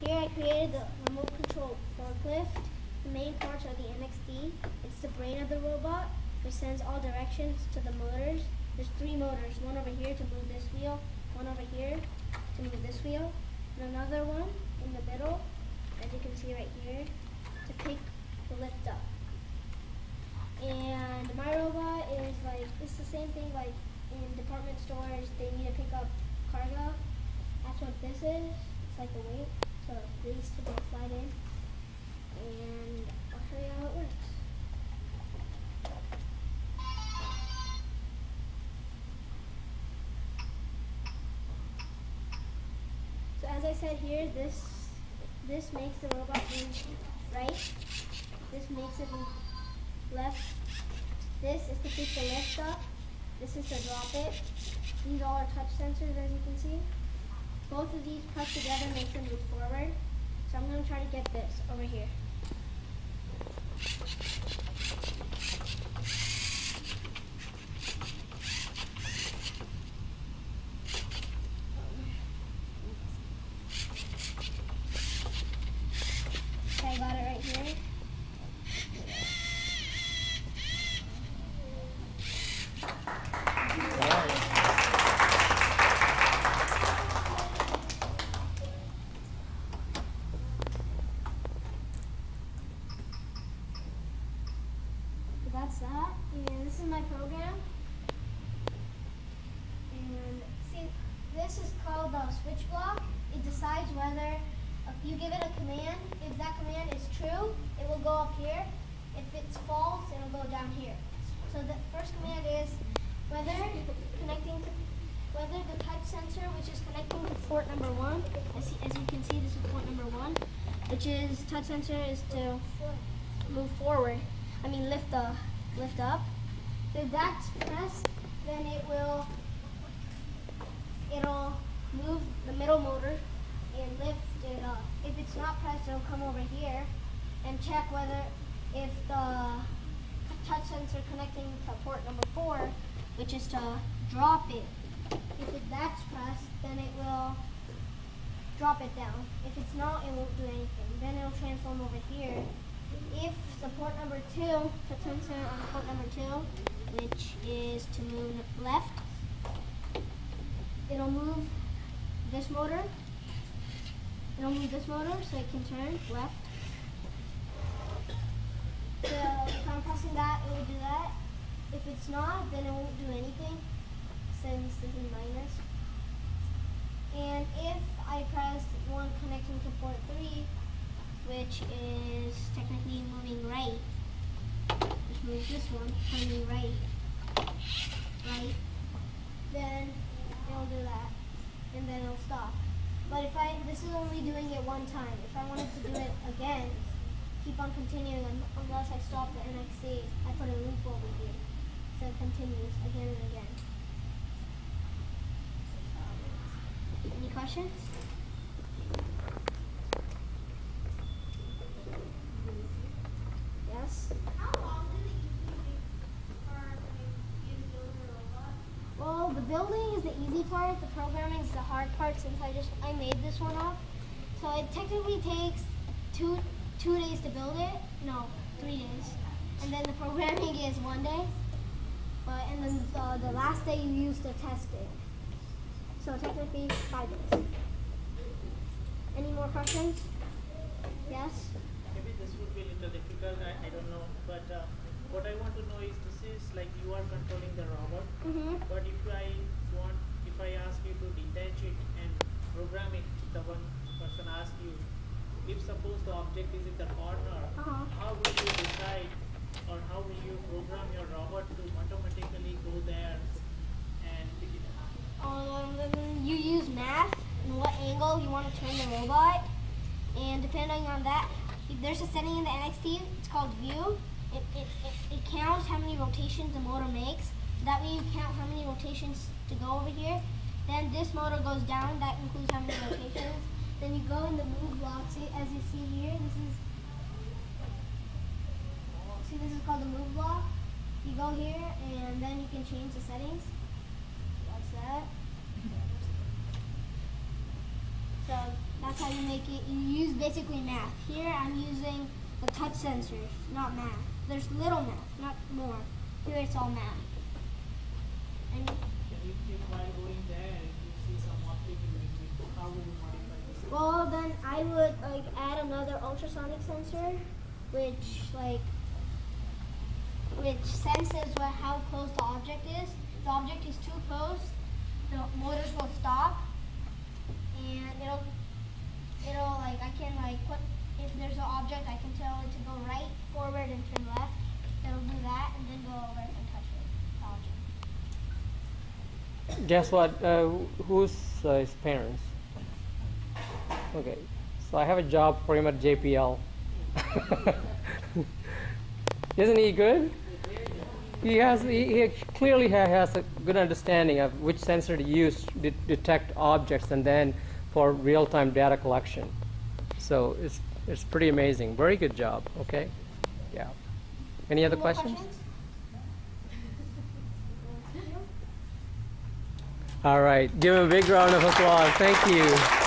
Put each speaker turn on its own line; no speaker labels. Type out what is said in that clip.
Here I created the remote control forklift. The main parts are the NXD. It's the brain of the robot, which sends all directions to the motors. There's 3 motors, one over here to move this wheel, one over here to move this wheel, and another one in the middle, as you can see right here, to pick the lift up. And my robot is like, it's the same thing like in department stores, they need to pick up cargo. That's what this is. It's like a weight, so these two can slide in. And I'll show you how it works. So as I said here, this makes the robot move right. This makes it move left. This is to pick the lift up. This is to drop it. These all are touch sensors, as you can see. Both of these pressed together makes them move forward. So I'm going to try to get this over here. Okay, I got it right here. That's that, and this is my program. And see, this is called the switch block. It decides whether you give it a command. If that command is true, it will go up here. If it's false, it will go down here. So the first command is whether the touch sensor, which is connecting to port number 1. As you can see, this is port number 1, which is touch sensor is to move forward. Lift up. If that's pressed, then it'll move the middle motor and lift it up. If it's not pressed, it'll come over here and check whether if the touch sensor connecting to port number 4, which is to drop it. If that's pressed, then it will drop it down. If it's not, it won't do anything. Then it'll transform over here. If the port number 2, the sensor on port number 2, which is to move left, it'll move this motor. It'll move this motor so it can turn left. So if I'm pressing that, it will do that. If it's not, then it won't do anything since this is minus. And if I press one connecting to port 3, which is technically moving right, just move this one, turning right, then it'll do that, and then it'll stop. But this is only doing it one time. If I wanted to do it again, keep on continuing unless I stop the NXD, I put a loop over here, so it continues again and again. Any questions?
How long did it usually take for you to build a robot?
Well, the building is the easy part. The programming is the hard part since I made this one up. So it technically takes two days to build it. No, 3 days. And then the programming is 1 day. And then the last day you use to test it. So technically 5 days. Any more questions? Yes?
Maybe this would be a little difficult, I don't know, but what I want to know is this is like you are controlling the robot, but if I ask you to detach it and program it, the one person asks you, if suppose the object is in the corner, how will you decide or how will you program your robot to automatically go there and pick it up?
You use math and what angle you want to turn the robot, and depending on that, there's a setting in the NXT, it's called view. It counts how many rotations the motor makes. That way you count how many rotations to go over here. Then this motor goes down, that includes how many rotations. Then you go in the move block, see, as you see here, this is called the move block. You go here and then you can change the settings. That's that. So That's how you make it. You use basically math. Here I'm using the touch sensors, not math. There's little math, not more. Here it's all math. And
While going there, if you see some optic imaging, how will you modify this?
well, then I would like add another ultrasonic sensor, which senses how close the object is. If the object is too close, the motors will stop, and it'll like I can like put if there's an object I can tell it to go right, forward, and turn left. It'll do that, and then go over and touch the object.
Guess what? Who's his parents? Okay, so I have a job for him at JPL. Isn't he good? He clearly has a good understanding of which sensor to use to detect objects and then for real-time data collection. So it's pretty amazing. Very good job. Okay. Yeah. Any other questions? All right. Give him a big round of applause. Thank you.